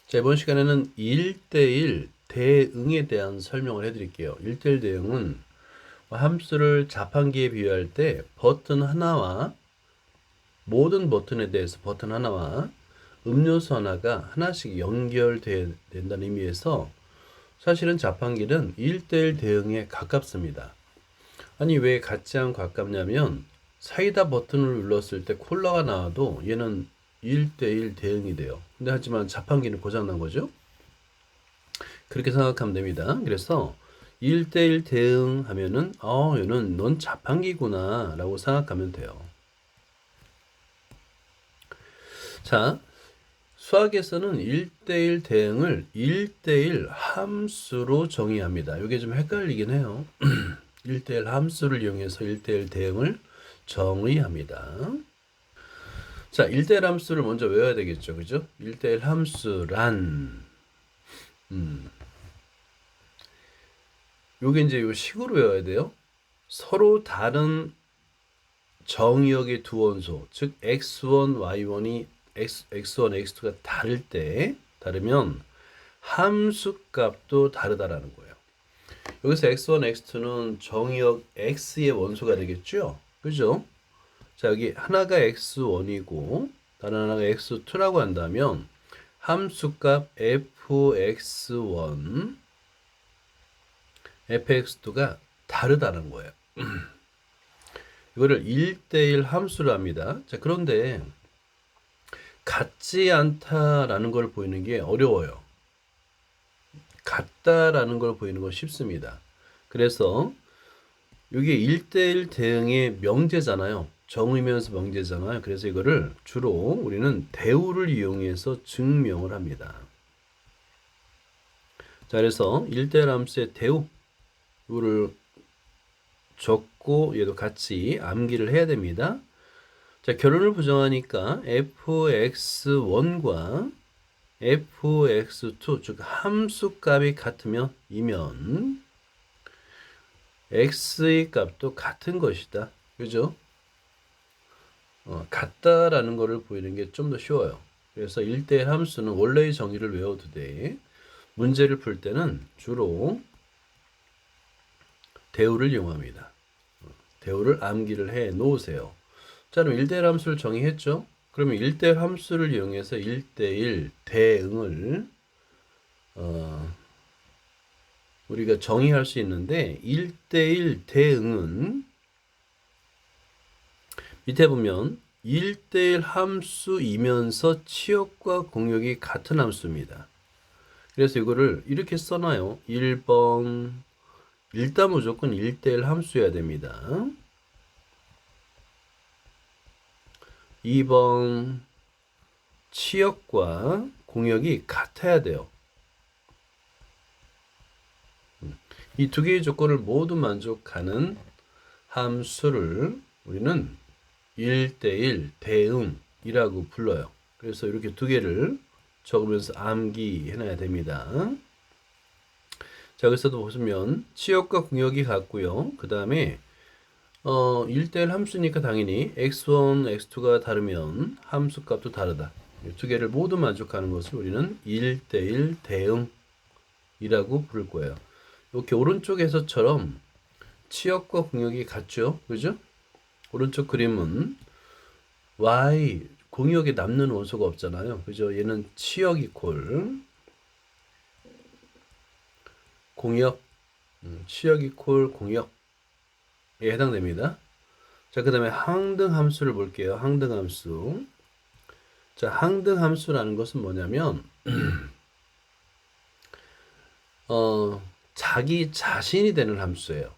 자, 이번 시간에는 1대1 대응에 대한 설명을 해드릴게요. 1대1 대응은 함수를 자판기에 비유할 때 버튼 하나와 모든 버튼에 대해서 버튼 하나와 음료수 하나가 하나씩 연결된다는 의미에서 사실은 자판기는 1대1 대응에 가깝습니다. 아니, 왜 같지 않고 가깝냐면 사이다 버튼을 눌렀을 때 콜라가 나와도 얘는 1대1 대응이 돼요. 근데 하지만 자판기는 고장난 거죠. 그렇게 생각하면 됩니다. 그래서 1대1 대응하면은 얘는 넌 자판기구나 라고 생각하면 돼요. 자, 수학에서는 1대1 대응을 1대1 함수로 정의합니다. 이게 좀 헷갈리긴 해요. 1대1 함수를 이용해서 1대1 대응을 정의합니다. 자, 1대1 함수를 먼저 외워야 되겠죠. 그죠? 1대1 함수란 요게 이제 요 식으로 외워야 돼요. 서로 다른 정의역의 두 원소, 즉 x1, y1이 x1, x2가 다르면 함수 값도 다르다라는 거예요. 여기서 x1, x2는 정의역 x의 원소가 되겠죠? 그죠? 자, 여기 하나가 x1이고 다른 하나가 x2라고 한다면 함수값 fx1, fx2가 다르다는 거예요. 이거를 1대1 함수로 합니다. 자, 그런데 같지 않다라는 걸 보이는 게 어려워요. 같다라는 걸 보이는 건 쉽습니다. 그래서 이게 1대1 대응의 명제잖아요. 정의면서 명제잖아요. 그래서 이거를 주로 우리는 대우를 이용해서 증명을 합니다. 자, 그래서 1대1 함수의 대우를 적고 얘도 같이 암기를 해야 됩니다. 자, 결론을 부정하니까 fx1과 fx2, 즉 함수값이 같으면 이면 x의 값도 같은 것이다. 그죠? 같다라는 것을 보이는 게 좀 더 쉬워요. 그래서 1대1 함수는 원래의 정의를 외워도 돼. 문제를 풀 때는 주로 대우를 이용합니다. 대우를 암기를 해 놓으세요. 자, 그럼 1대1 함수를 정의했죠? 그러면 1대1 함수를 이용해서 1대1 대응을 우리가 정의할 수 있는데 1대1 대응은 밑에 보면 1대1 함수이면서 치역과 공역이 같은 함수입니다. 그래서 이거를 이렇게 써놔요. 1번 일단 무조건 1대1 함수여야 됩니다. 2번 치역과 공역이 같아야 돼요. 이 두 개의 조건을 모두 만족하는 함수를 우리는 1대1 대응이라고 불러요. 그래서 이렇게 두 개를 적으면서 암기해놔야 됩니다. 자, 여기서도 보시면 치역과 공역이 같고요. 그 다음에 1대1 함수니까 당연히 x1, x2가 다르면 함수값도 다르다. 이 두 개를 모두 만족하는 것을 우리는 1대1 대응이라고 부를 거예요. 이렇게 오른쪽에서처럼 치역과 공역이 같죠? 그죠? 오른쪽 그림은 y, 공역에 남는 원소가 없잖아요. 그죠? 얘는 치역 이퀄 공역, 치역 이퀄 공역에 해당됩니다. 자, 그 다음에 항등 함수를 볼게요. 항등 함수. 자, 항등 함수라는 것은 뭐냐면 자기 자신이 되는 함수예요.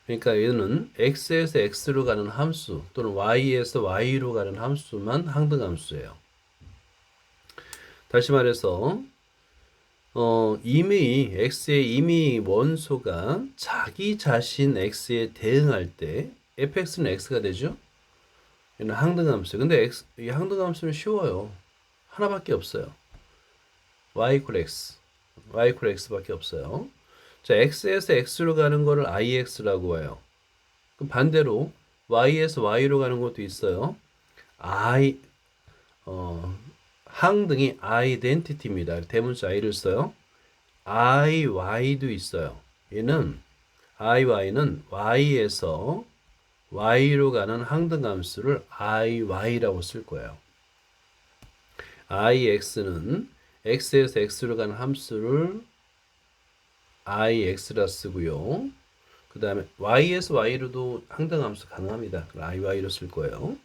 그러니까 얘는 x에서 x로 가는 함수 또는 y에서 y로 가는 함수만 항등 함수예요. 다시 말해서 이미 원소가 자기 자신 x에 대응할 때 fx는 x가 되죠. 얘는 항등 함수. 근데 이 항등 함수는 쉬워요. 하나밖에 없어요. y equal x. y equal x밖에 없어요. 자, x에서 x로 가는 거를 ix라고 해요. 그럼 반대로 y에서 y로 가는 것도 있어요. 항등이 identity입니다. 대문자 i를 써요. iy도 있어요. 얘는 iy는 y에서 y로 가는 항등함수를 iy라고 쓸 거예요. ix는 x에서 x로 가는 함수를 ix라 쓰고요. 그 다음에 y에서 y로도 항등함수 가능합니다. iy로 쓸 거예요.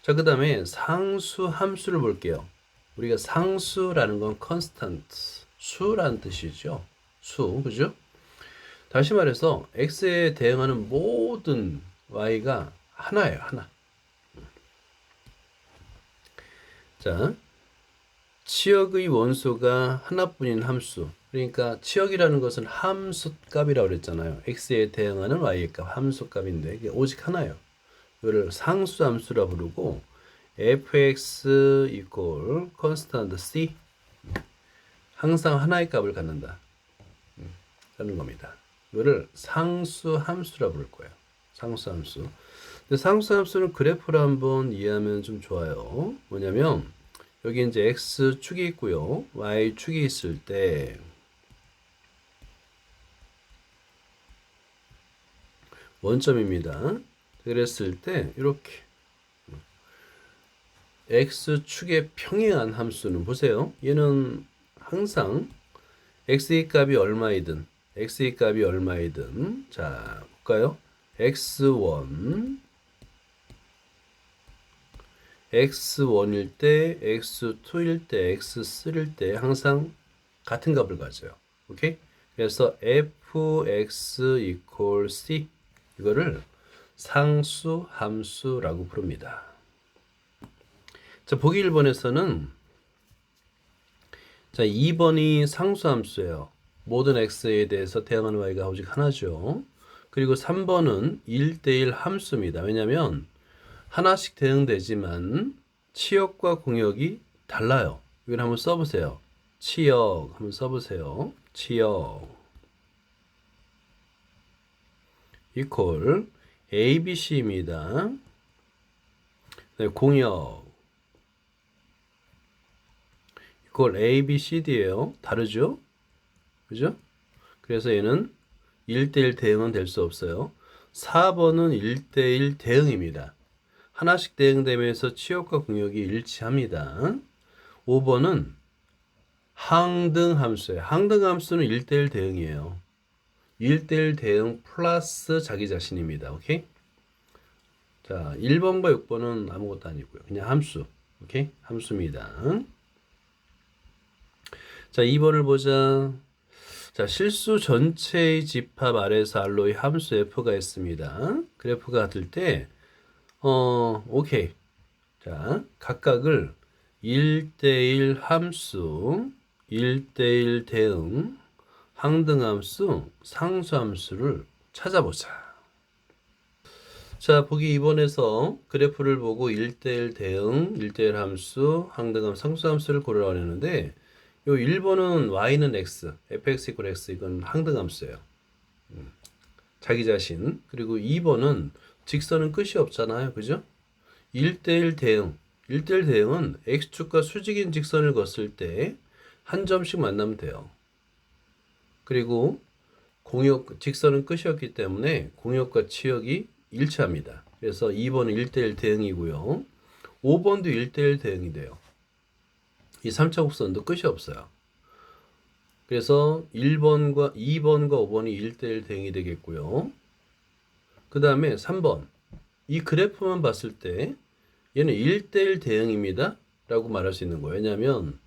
자, 그 다음에 상수 함수를 볼게요. 우리가 상수라는 건 constant, 수라는 뜻이죠. 수, 그죠? 다시 말해서 x에 대응하는 모든 y가 하나예요, 하나. 자, 치역의 원소가 하나뿐인 함수. 그러니까 치역이라는 것은 함수값이라고 그랬잖아요. x에 대응하는 y의 값, 함수값인데 이게 오직 하나예요. 이거를 상수함수라 부르고 fx equal constant c, 항상 하나의 값을 갖는다 라는 겁니다. 이거를 상수함수라 부를 거예요. 상수함수. 근데 상수함수는 그래프로 한번 이해하면 좀 좋아요. 뭐냐면 여기 이제 x축이 있고요, y축이 있을 때 원점입니다. 그랬을 때 이렇게 x축에 평행한 함수는 보세요. 얘는 항상 x의 값이 얼마이든 자 볼까요? x1 x1일 때, x2일 때, x3일 때 항상 같은 값을 가져요. 오케이? 그래서 fx equal c, 이거를 상수 함수라고 부릅니다. 자, 보기 1번에서는 자, 2번이 상수 함수예요. 모든 x에 대해서 대응하는 y가 오직 하나죠. 그리고 3번은 1대1 함수입니다. 왜냐하면 하나씩 대응되지만 치역과 공역이 달라요. 이걸 한번 써보세요. 치역 한번 써보세요. 치역 이퀄 ABC입니다. 네, 공역 이퀄 ABCD예요. 다르죠? 그죠? 그래서 얘는 1대1 대응은 될 수 없어요. 4번은 1대1 대응입니다. 하나씩 대응되면서 치역과 공역이 일치합니다. 5번은 항등함수예요. 항등함수는 1대1 대응이에요. 1대1 대응 플러스 자기 자신입니다. 오케이? 자, 1번과 6번은 아무것도 아니고요. 그냥 함수. 오케이? 함수입니다. 자, 2번을 보자. 자, 실수 전체의 집합 아래에서 알로의 함수 f가 있습니다. 그래프가 같을 때 오케이. 자, 각각을 1대1 함수, 1대1 대응, 항등함수, 상수함수를 찾아보자. 자, 보기 2번에서 그래프를 보고 1대1 대응, 1대1 함수, 항등함, 상수함수를 고르라고 했는데 요 1번은 y는 x, fx equal x, 이건 항등함수예요. 자기 자신. 그리고 2번은 직선은 끝이 없잖아요. 그죠? 1대1 대응. 1대1 대응은 x축과 수직인 직선을 걷을 때 한 점씩 만나면 돼요. 그리고 공역, 직선은 끝이었기 때문에 공역과 치역이 일치합니다. 그래서 2번은 1대1 대응이고요. 5번도 1대1 대응이 돼요. 이 3차 곡선도 끝이 없어요. 그래서 1번과 2번과 5번이 1대1 대응이 되겠고요. 그 다음에 3번. 이 그래프만 봤을 때 얘는 1대1 대응입니다 라고 말할 수 있는 거예요. 왜냐하면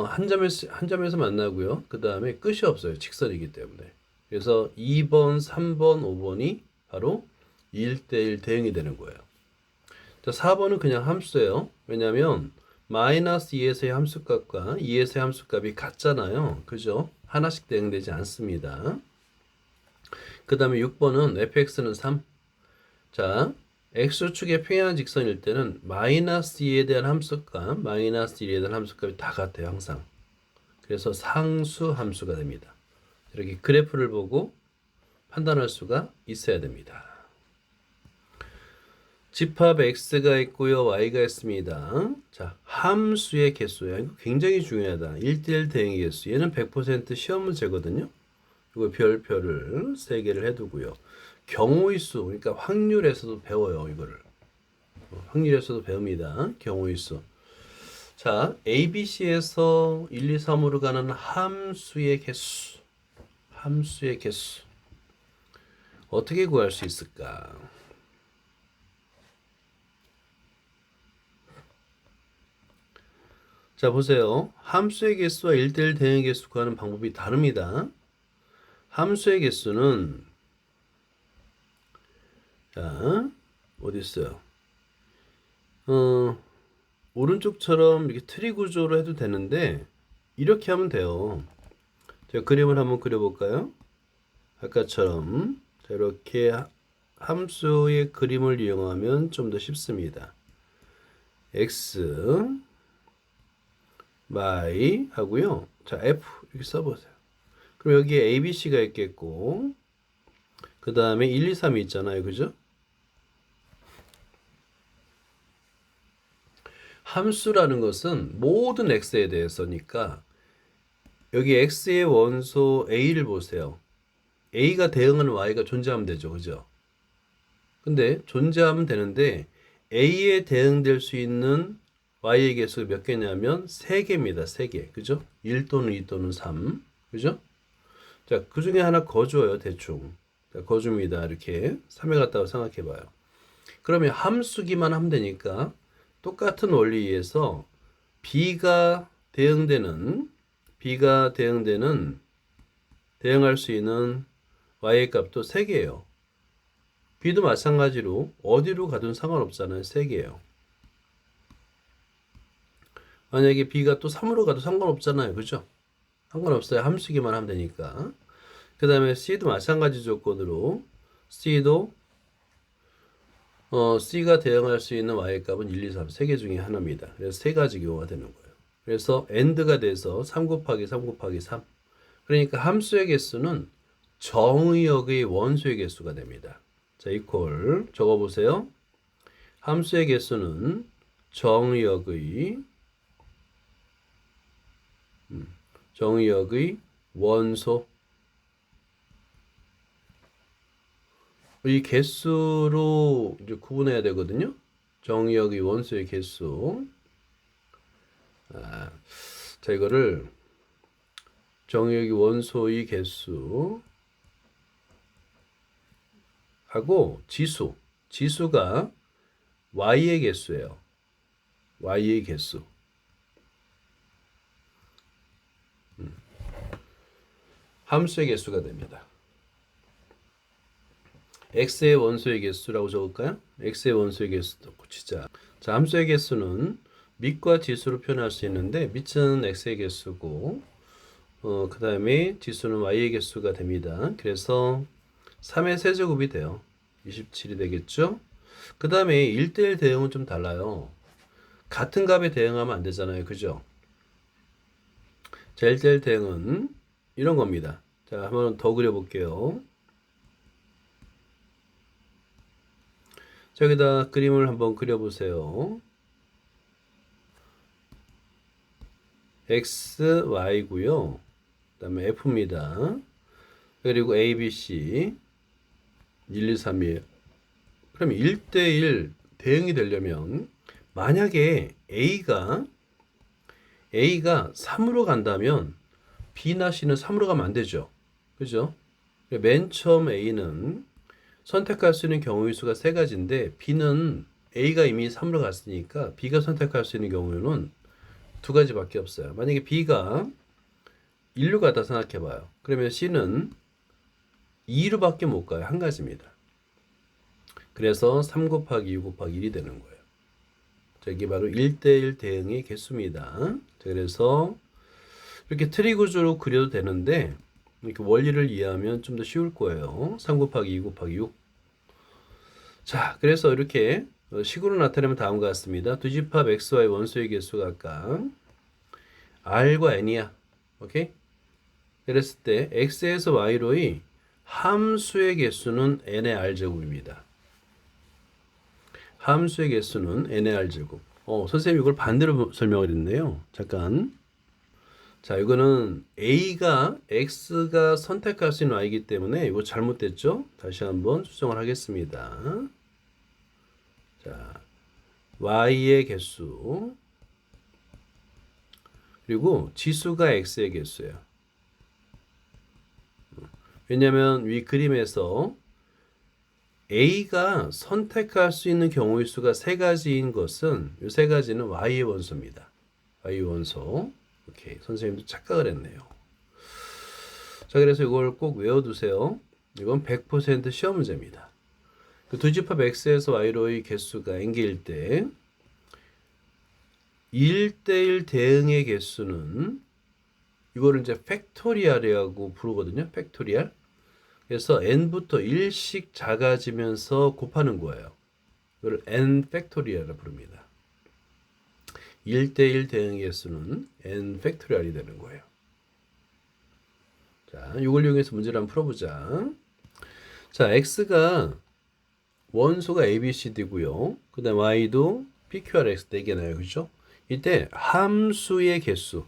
한 점에서 만나고요. 그 다음에 끝이 없어요. 직선이기 때문에. 그래서 2번, 3번, 5번이 바로 1대1 대응이 되는 거예요. 자, 4번은 그냥 함수예요. 왜냐하면 마이너스 2에서의 함수값과 2에서의 함수값이 같잖아요. 그죠? 하나씩 대응되지 않습니다. 그 다음에 6번은 fx는 3. 자, x축의 평행한 직선일 때는 마이너스 2에 대한 함수값, 마이너스 1에 대한 함수값이 다 같아요. 항상. 그래서 상수 함수가 됩니다. 이렇게 그래프를 보고 판단할 수가 있어야 됩니다. 집합 x가 있고요. y가 있습니다. 자, 함수의 개수야. 이거 굉장히 중요하다. 1대1 대응의 개수. 얘는 100% 시험 문제거든요. 이거 별표를 3개를 해두고요. 경우의 수, 그러니까 확률에서도 배워요. 이거를. 확률에서도 배웁니다. 경우의 수. 자, ABC에서 1, 2, 3으로 가는 함수의 개수. 함수의 개수. 어떻게 구할 수 있을까? 자, 보세요. 함수의 개수와 1대1 대응의 개수 구하는 방법이 다릅니다. 함수의 개수는 자, 어디 있어요? 오른쪽처럼 이렇게 트리 구조로 해도 되는데 이렇게 하면 돼요. 제가 그림을 한번 그려볼까요? 아까처럼 자, 이렇게 함수의 그림을 이용하면 좀 더 쉽습니다. x, y 하고요. 자, f 이렇게 써보세요. 그럼 여기에 a, b, c가 있겠고 그 다음에 1, 2, 3이 있잖아요. 그죠? 함수라는 것은 모든 x에 대해서니까 여기 x의 원소 a를 보세요. a가 대응하는 y가 존재하면 되죠. 그죠? 근데 존재하면 되는데 a에 대응될 수 있는 y의 개수가 몇 개냐면 3개입니다. 3개. 그죠? 1 또는 2 또는 3. 그죠? 자, 그 중에 하나 거줘요. 대충. 자, 거줍니다. 이렇게 3에 갔다고 생각해 봐요. 그러면 함수기만 하면 되니까 똑같은 원리에서 b가 대응되는 대응할 수 있는 y의 값도 3개예요. b도 마찬가지로 어디로 가든 상관없잖아요. 3개예요. 만약에 b가 또 3으로 가도 상관없잖아요. 그죠? 상관없어요. 함수기만 하면 되니까. 그 다음에 c도 마찬가지 조건으로 c도 C가 대응할 수 있는 Y의 값은 1, 2, 3, 3개 중에 하나입니다. 그래서 3가지 경우가 되는 거예요. 그래서 AND가 돼서 3 곱하기 3 곱하기 3. 그러니까 함수의 개수는 정의역의 원소의 개수가 됩니다. 자, 이퀄 적어보세요. 함수의 개수는 정의역의 원소. 이 개수로 이제 구분해야 되거든요. 정의역의 원소의 개수. 자, 이거를 정의역의 원소의 개수 하고 지수가 y의 개수예요. y의 개수. 함수의 개수가 됩니다. x의 원소의 개수라고 적을까요? x의 원소의 개수도 고치자. 자, 함수의 개수는 밑과 지수로 표현할 수 있는데 밑은 x의 개수고 그 다음에 지수는 y의 개수가 됩니다. 그래서 3의 세제곱이 돼요. 27이 되겠죠? 그 다음에 1대1 대응은 좀 달라요. 같은 값에 대응하면 안 되잖아요. 그죠? 자, 1대1 대응은 이런 겁니다. 자, 한번 더 그려볼게요. 자, 여기다 그림을 한번 그려보세요. x, y고요. 그 다음에 f입니다. 그리고 a, b, c 1, 2, 3이에요. 그럼 1대1 대응이 되려면 만약에 A가 3으로 간다면 B나 C는 3으로 가면 안 되죠. 그죠? 맨 처음 A는 선택할 수 있는 경우의 수가 3가지인데 B는 A가 이미 3으로 갔으니까 B가 선택할 수 있는 경우는 2가지밖에 없어요. 만약에 B가 1로 가다 생각해 봐요. 그러면 C는 2로밖에 못 가요. 한 가지입니다. 그래서 3 곱하기 2 곱하기 1이 되는 거예요. 자, 이게 바로 1대1 대응의 개수입니다. 자, 그래서 이렇게 트리 구조로 그려도 되는데 이렇게 원리를 이해하면 좀 더 쉬울 거예요. 3 곱하기 2 곱하기 6. 자, 그래서 이렇게 식으로 나타내면 다음과 같습니다. 두 집합 xy 원소의 개수가 각각 r과 n이야. 오케이? 그랬을 때 x에서 y로의 함수의 개수는 n의 r제곱입니다. 함수의 개수는 NAR 제곱. 선생님 이걸 반대로 설명을 했네요. 잠깐. 자, 이거는 X가 선택할 수 있는 Y이기 때문에 이거 잘못됐죠? 다시 한번 수정을 하겠습니다. 자, Y의 개수. 그리고 지수가 X의 개수예요. 왜냐면 위 그림에서 A가 선택할 수 있는 경우의 수가 세 가지인 것은 이 세 가지는 Y의 원소입니다. Y의 원소. 오케이. 선생님도 착각을 했네요. 자, 그래서 이걸 꼭 외워두세요. 이건 100% 시험 문제입니다. 그 두 집합 X에서 Y로의 개수가 n개일 때 1대1 대응의 개수는 이거를 이제 팩토리얼이라고 부르거든요. 팩토리얼. 그래서 n부터 1씩 작아지면서 곱하는 거예요. 이걸 n 팩토리얼을 부릅니다. 1대1 대응의 개수는 n 팩토리얼이 되는 거예요. 자, 이걸 이용해서 문제를 한번 풀어보자. 자, x가 원소가 a, b, c, d고요. 그 다음 y도 p, q, r, x 4개나요. 그죠? 이때 함수의 개수.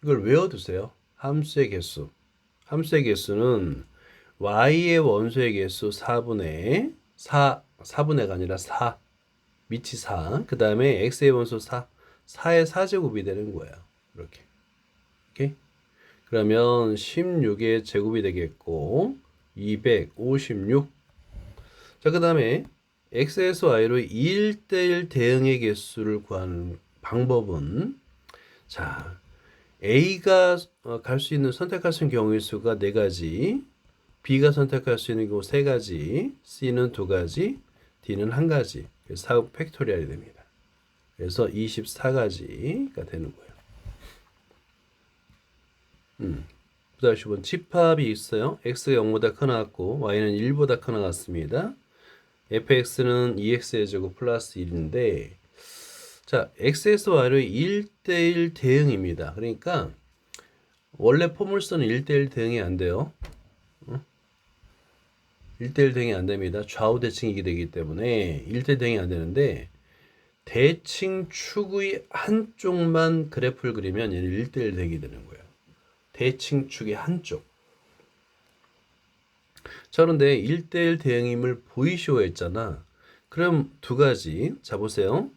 이걸 외워두세요. 함수의 개수. 함수의 개수는 y의 원소의 개수 4분의가 아니라 4. 밑이 4. 그 다음에 x의 원소 4. 4의 4제곱이 되는 거예요. 이렇게. 오케이? 그러면 16의 제곱이 되겠고 256. 자, 그 다음에 x에서 y로 1대1 대응의 개수를 구하는 방법은 자, a가 갈 수 있는 선택할 수 있는 경우의 수가 4가지, b가 선택할 수 있는 경우 3가지, c는 2가지, d는 1가지. 그래서 4 팩토리얼이 됩니다. 그래서 24가지가 되는 거예요. 그 다음 10번 집합이 있어요. x가 0보다 크 나왔고 y는 1보다 크 나왔습니다. fx는 2x의 제곱 플러스 1인데 자, x에서 y로 1대1 대응입니다. 그러니까 원래 포물선은 1대1 대응이 안 돼요. 1대1 대응이 안 됩니다. 좌우 대칭이게 되기 때문에 1대1 대응이 안 되는데 대칭 축의 한쪽만 그래프를 그리면 얘는 1대1 대응이 되는 거예요. 대칭 축의 한쪽. 자, 그런데 1대1 대응임을 보이시오 했잖아. 그럼 2가지. 자, 보세요.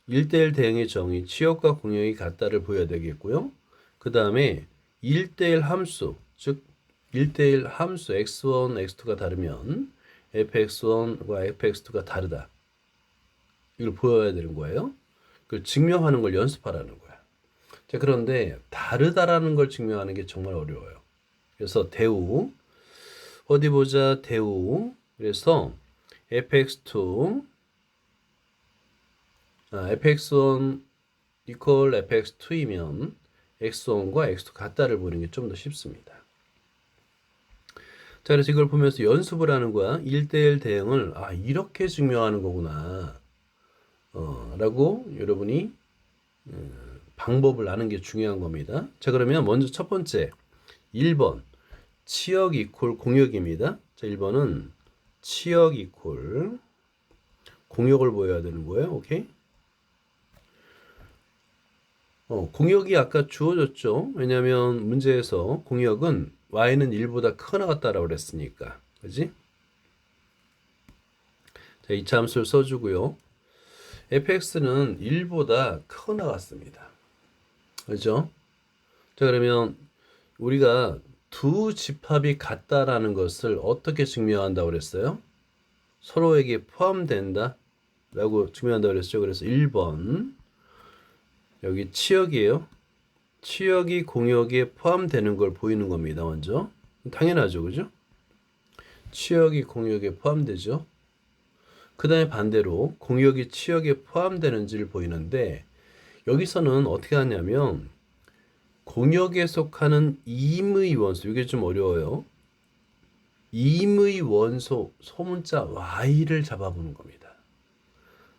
1대1 대응의 정의, 치역과 공역이 같다를 보여야 되겠고요. 그 다음에 1대1 함수, 즉 1대1 함수 x1, x2가 다르면 fx1과 fx2가 다르다. 이걸 보여야 되는 거예요. 그걸 증명하는 걸 연습하라는 거야. 자, 그런데 다르다라는 걸 증명하는 게 정말 어려워요. 그래서 대우 어디 보자. 대우. 그래서 fx2 fx1 equal fx2이면 x1과 x2 같다를 보는 게 좀 더 쉽습니다. 자, 그래서 이걸 보면서 연습을 하는 거야. 1대1 대응을 이렇게 증명하는 거구나. 라고 여러분이 방법을 아는 게 중요한 겁니다. 자, 그러면 먼저 첫 번째 1번 치역 이퀄 공역입니다. 자, 1번은 치역 이퀄 공역을 보여야 되는 거예요. 오케이? 공역이 아까 주어졌죠. 왜냐하면 문제에서 공역은 y는 1보다 크거나 같다라고 그랬으니까. 그지? 자, 이차 함수를 써주고요. fx는 1보다 크거나 같습니다. 그죠? 자, 그러면 우리가 두 집합이 같다라는 것을 어떻게 증명한다고 그랬어요? 서로에게 포함된다 라고 증명한다고 그랬죠. 그래서 1번 여기 치역이에요. 치역이 공역에 포함되는 걸 보이는 겁니다. 먼저 당연하죠. 그죠? 치역이 공역에 포함되죠. 그 다음에 반대로 공역이 치역에 포함되는지를 보이는데 여기서는 어떻게 하냐면 공역에 속하는 임의 원소, 이게 좀 어려워요. 임의 원소 소문자 y를 잡아보는 겁니다.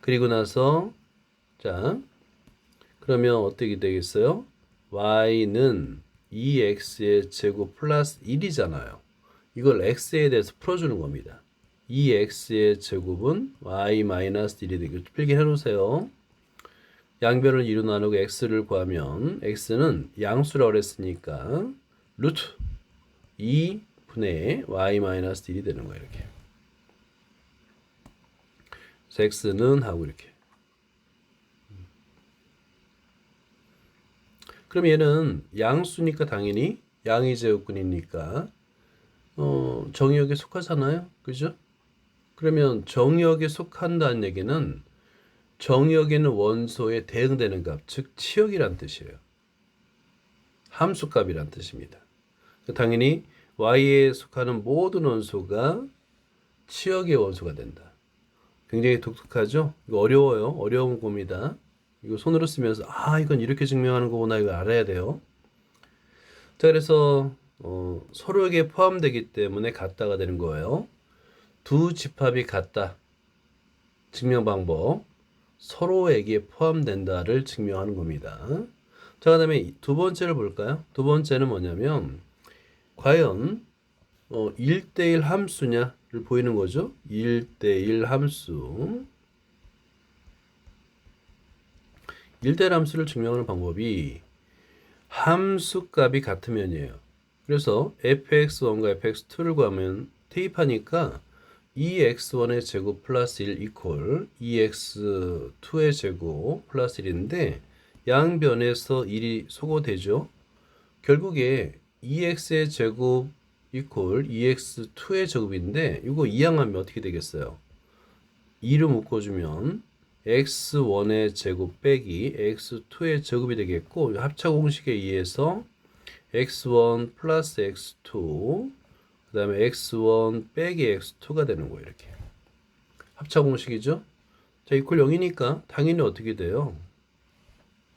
그리고 나서 자, 그러면 어떻게 되겠어요? y는 2x의 제곱 플러스 1이잖아요. 이걸 x에 대해서 풀어주는 겁니다. 2x의 제곱은 y-1이 되겠죠. 필기해 놓으세요. 양변을 2로 나누고 x를 구하면 x는 양수라고 그랬으니까 루트 2분의 y-1이 되는 거예요. 이렇게. 그래서 x는 하고 이렇게. 그럼 얘는 양수니까 당연히 양의 제곱근이니까 정의역에 속하잖아요. 그죠? 그러면 정의역에 속한다는 얘기는 정의역에는 원소에 대응되는 값, 즉 치역이란 뜻이에요. 함수값이란 뜻입니다. 당연히 y에 속하는 모든 원소가 치역의 원소가 된다. 굉장히 독특하죠? 이거 어려워요. 어려운 겁니다. 이거 손으로 쓰면서 이건 이렇게 증명하는 거구나 이거 알아야 돼요. 자, 그래서 서로에게 포함되기 때문에 같다가 되는 거예요. 두 집합이 같다. 증명 방법. 서로에게 포함된다를 증명하는 겁니다. 자, 그 다음에 두 번째를 볼까요? 두 번째는 뭐냐면 과연 1대1 함수냐를 보이는 거죠. 1대1 함수. 1대1 함수를 증명하는 방법이 함수값이 같으면이에요. 그래서 fx1과 fx2를 구하면 대입하니까 2x1의 제곱 플러스 1 이퀄 2x2의 제곱 플러스 1인데 양변에서 1이 소거되죠. 결국에 2x의 제곱 이퀄 2x2의 제곱인데 이거 이항하면 어떻게 되겠어요? 2를 묶어주면 x1의 제곱 빼기 x2의 제곱이 되겠고 합차 공식에 의해서 x1 플러스 x2 그 다음에 x1 빼기 x2가 되는 거예요. 이렇게 합차 공식이죠. 자, 이퀄 0이니까 당연히 어떻게 돼요?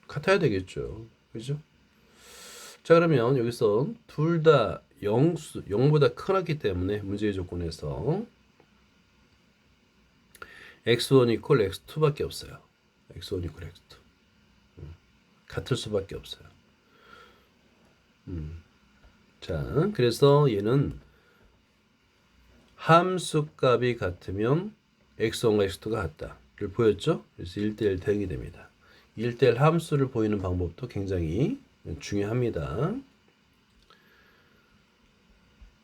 같아야 되겠죠. 그죠? 자, 그러면 여기서 둘 다 0보다 크기 때문에 문제의 조건에서 x1 이퀄 x2밖에 없어요. x1 이퀄 x2 같을 수밖에 없어요. 자, 그래서 얘는 함수값이 같으면 x1과 x2가 같다를 보였죠? 그래서 1대1 대응이 됩니다. 1대1 함수를 보이는 방법도 굉장히 중요합니다.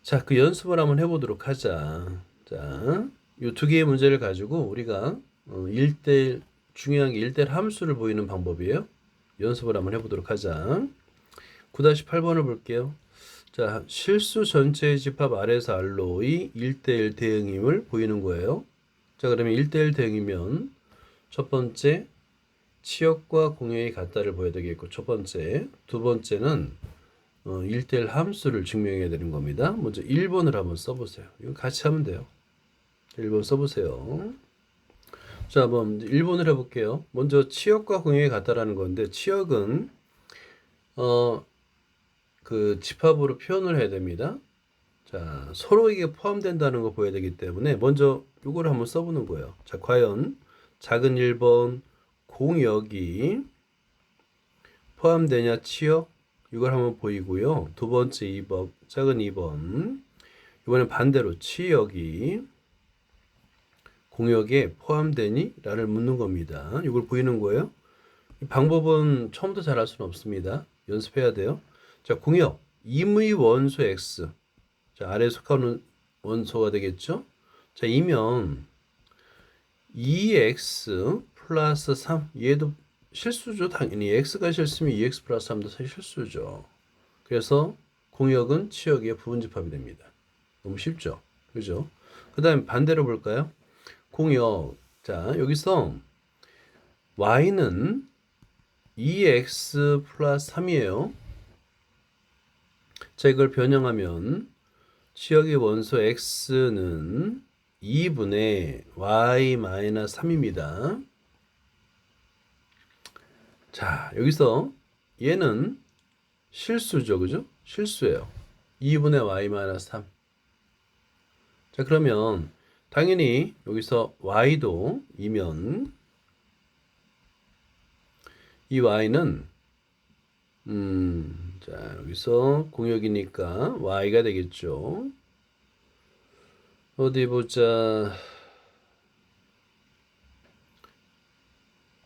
자, 그 연습을 한번 해보도록 하자. 자, 이 두 개의 문제를 가지고 우리가 1대1 중요한 게 1대1 함수를 보이는 방법이에요. 연습을 한번 해보도록 하자. 9-8번을 볼게요. 자, 실수 전체의 집합 R에서 R로의 1대1 대응임을 보이는 거예요. 자, 그러면 1대1 대응이면 첫 번째 치역과 공역이 같다를 보여야 되겠고 첫 번째, 두 번째는 1대1 함수를 증명해야 되는 겁니다. 먼저 1번을 한번 써보세요. 이거 같이 하면 돼요. 1번 써보세요. 자, 한번 1번을 해볼게요. 먼저 치역과 공역이 같다라는 건데 치역은 그 집합으로 표현을 해야 됩니다. 자, 서로에게 포함된다는 거 보여야 되기 때문에 먼저 이걸 한번 써보는 거예요. 자, 과연 작은 1번 공역이 포함되냐 치역 이걸 한번 보이고요. 두 번째 2번 작은 2번 이번엔 반대로 치역이 공역에 포함되니? 라를 묻는 겁니다. 이걸 보이는 거예요. 이 방법은 처음부터 잘할 수는 없습니다. 연습해야 돼요. 자, 공역 임의 원소 x 자, 아래에 속하는 원소가 되겠죠. 자, 이면 2x 플러스 3 얘도 실수죠. 당연히 x가 실수면 2x 플러스 3도 실수죠. 그래서 공역은 치역의 부분집합이 됩니다. 너무 쉽죠. 그죠? 그 다음에 반대로 볼까요? 공역. 자, 여기서 y는 2x 플러스 3이에요. 자, 이걸 변형하면 치역의 원소 x는 2분의 y-3입니다. 자, 여기서 얘는 실수죠. 그죠? 실수예요. 2분의 y-3. 자, 그러면 당연히 여기서 y도 이면 이 y는 자, 여기서 공역이니까 y가 되겠죠. 어디 보자.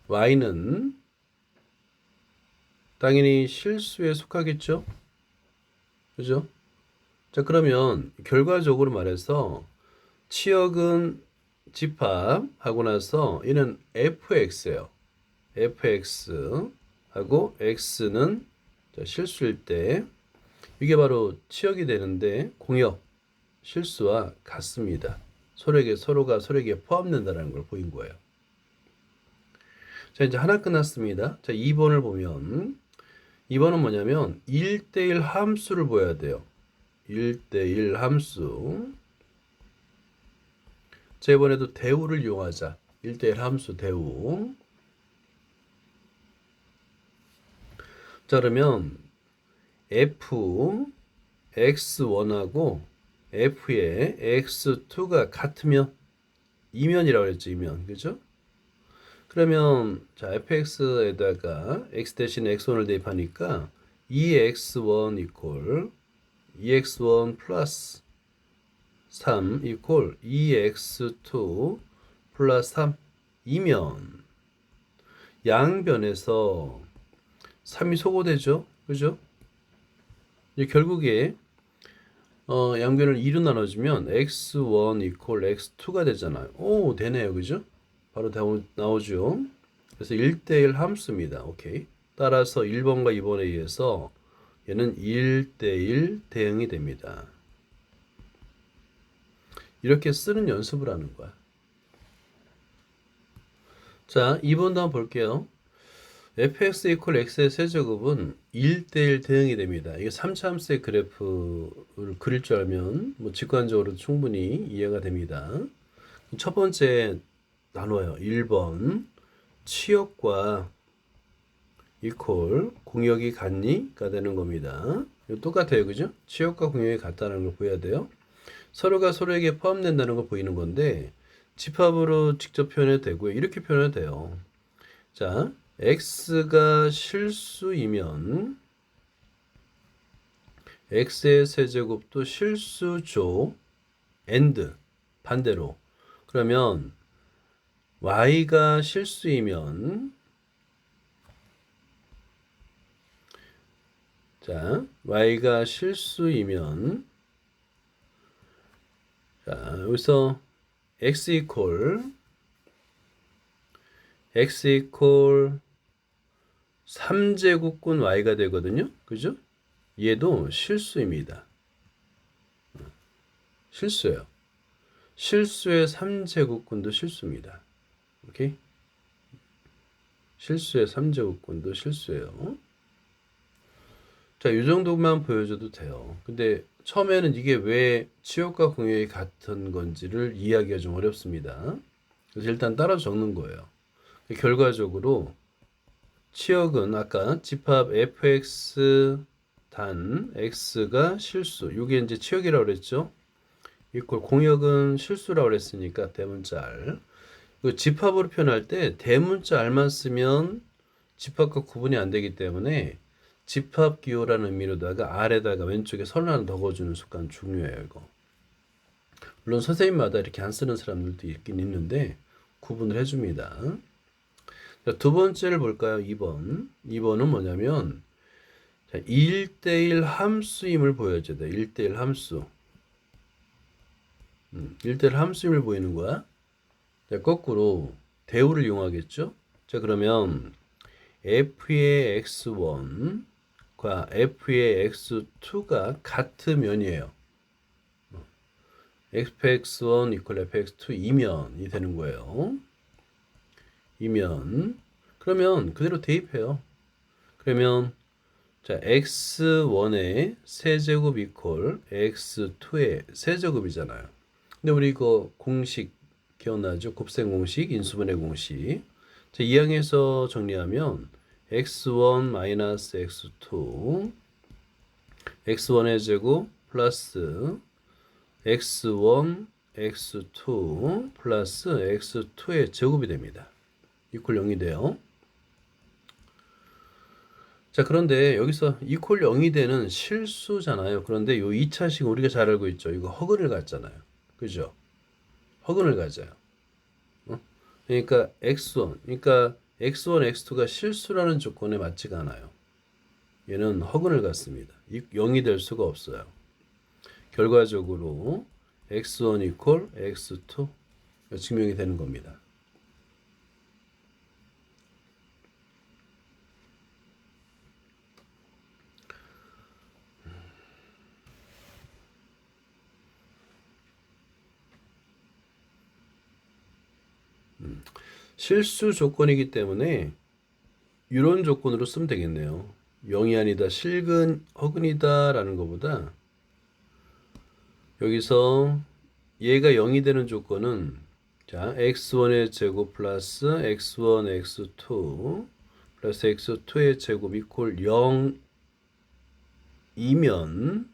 y는 당연히 실수에 속하겠죠? 그죠? 자, 그러면 결과적으로 말해서 치역은 집합하고 나서 얘는 fx예요. fx 하고 x는 실수일 때 이게 바로 치역이 되는데 공역 실수와 같습니다. 서로가 서로에게 포함된다는 걸 보인 거예요. 자, 이제 하나 끝났습니다. 자, 2번을 보면 2번은 뭐냐면 1대1 함수를 보여야 돼요. 1대1 함수. 자, 이번에도 대우를 이용하자. 1대1 함수 대우. 자, 그러면 f x1하고 f의 x2가 같으면 이면이라고 했죠. 이면. 그죠? 그러면 자, fx에다가 x 대신 x1을 대입하니까 2x1 이퀄 2x1 플러스 3 이퀄 2x2 플러스 3 이면 양변에서 3이 소거되죠. 그죠? 이제 결국에 양변을 2로 나눠주면 x1 이퀄 x2가 되잖아요. 오, 되네요. 그죠? 바로 나오죠. 그래서 1대1 함수입니다. 오케이. 따라서 1번과 2번에 의해서 얘는 1대1 대응이 됩니다. 이렇게 쓰는 연습을 하는 거야. 자, 2번도 한번 볼게요. fx 이퀄 x의 세제곱은 1대1 대응이 됩니다. 이게 3차 함수의 그래프를 그릴 줄 알면 뭐 직관적으로 충분히 이해가 됩니다. 첫 번째 나눠요. 1번 치역과 이퀄 공역이 같니?가 되는 겁니다. 이거 똑같아요. 그죠? 치역과 공역이 같다는 걸 보여야 돼요. 서로가 서로에게 포함된다는 걸 보이는 건데 집합으로 직접 표현해도 되고요. 이렇게 표현해도 돼요. 자, x가 실수이면 x의 세제곱도 실수죠. and 반대로. 그러면 y가 실수이면 자, y가 실수이면 자, 여기서 x 이퀄 3제곱군 y가 되거든요. 그죠? 얘도 실수입니다. 실수예요. 실수의 3제곱군도 실수입니다. 오케이? 실수의 3제곱군도 실수예요. 자, 이 정도만 보여줘도 돼요. 근데 처음에는 이게 왜 치역과 공역이 같은 건지를 이해하기가 좀 어렵습니다. 그래서 일단 따라 적는 거예요. 결과적으로 치역은 아까 집합 fx 단 x가 실수. 이게 이제 치역이라고 그랬죠. 이꼴 공역은 실수라고 그랬으니까 대문자 R. 집합으로 표현할 때 대문자 R만 쓰면 집합과 구분이 안 되기 때문에 집합 기호라는 의미로다가 R에다가 왼쪽에 선을 하나 더 그어주는 습관 중요해요. 이거. 물론 선생님마다 이렇게 안 쓰는 사람들도 있긴 있는데 구분을 해줍니다. 자, 두 번째를 볼까요? 2번. 2번은 뭐냐면 1대1 함수임을 보여줘야 돼. 1대1 함수. 1대1 함수임을 보이는 거야. 자, 거꾸로 대우를 이용하겠죠. 자, 그러면 f의 x1과 f의 x2가 같으면이에요. fx1 이퀄 fx2 이면이 되는 거예요. 이면 그러면 그대로 대입해요. 그러면 자, x1의 세제곱 이퀄 x2의 세제곱이잖아요. 근데 우리 이거 공식 기억나죠? 곱셈 공식, 인수분해 공식. 자, 이 항에서 정리하면 x1 마이너스 x2 x1의 제곱 플러스 x1 x2 플러스 x2의 제곱이 됩니다. 이퀄 0이 돼요. 자, 그런데 여기서 이퀄 0이 되는 실수잖아요. 그런데 요 2차식 우리가 잘 알고 있죠. 이거 허근을 갔잖아요. 그죠? 허근을 가져요. 그러니까 x1, 그러니까 x1, x2가 실수라는 조건에 맞지가 않아요. 얘는 허근을 갖습니다. 0이 될 수가 없어요. 결과적으로 x1 equal x2 증명이 되는 겁니다. 실수 조건이기 때문에 이런 조건으로 쓰면 되겠네요. 0이 아니다, 실근, 허근이다 라는 것보다 여기서 얘가 0이 되는 조건은 자 x1의 제곱 플러스 x1, x2 플러스 x2의 제곱 이퀄 0이면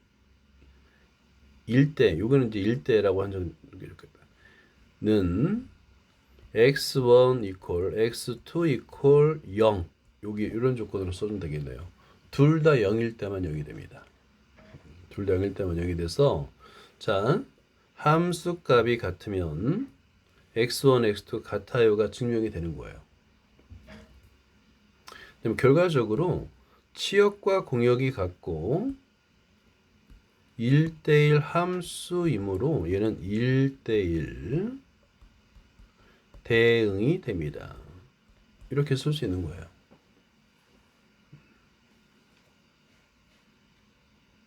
1대, 요거는 이제 1대라고 한정는 x1 equal x2 equal 0 여기 이런 조건으로 써주면 되겠네요. 둘 다 0일 때만 0이 됩니다. 둘 다 0일 때만 0이 돼서 자 함수 값이 같으면 x1, x2 같아요가 증명이 되는 거예요. 그럼 결과적으로 치역과 공역이 같고 1대1 함수이므로 얘는 1대1 대응이 됩니다. 이렇게 쓸 수 있는 거예요.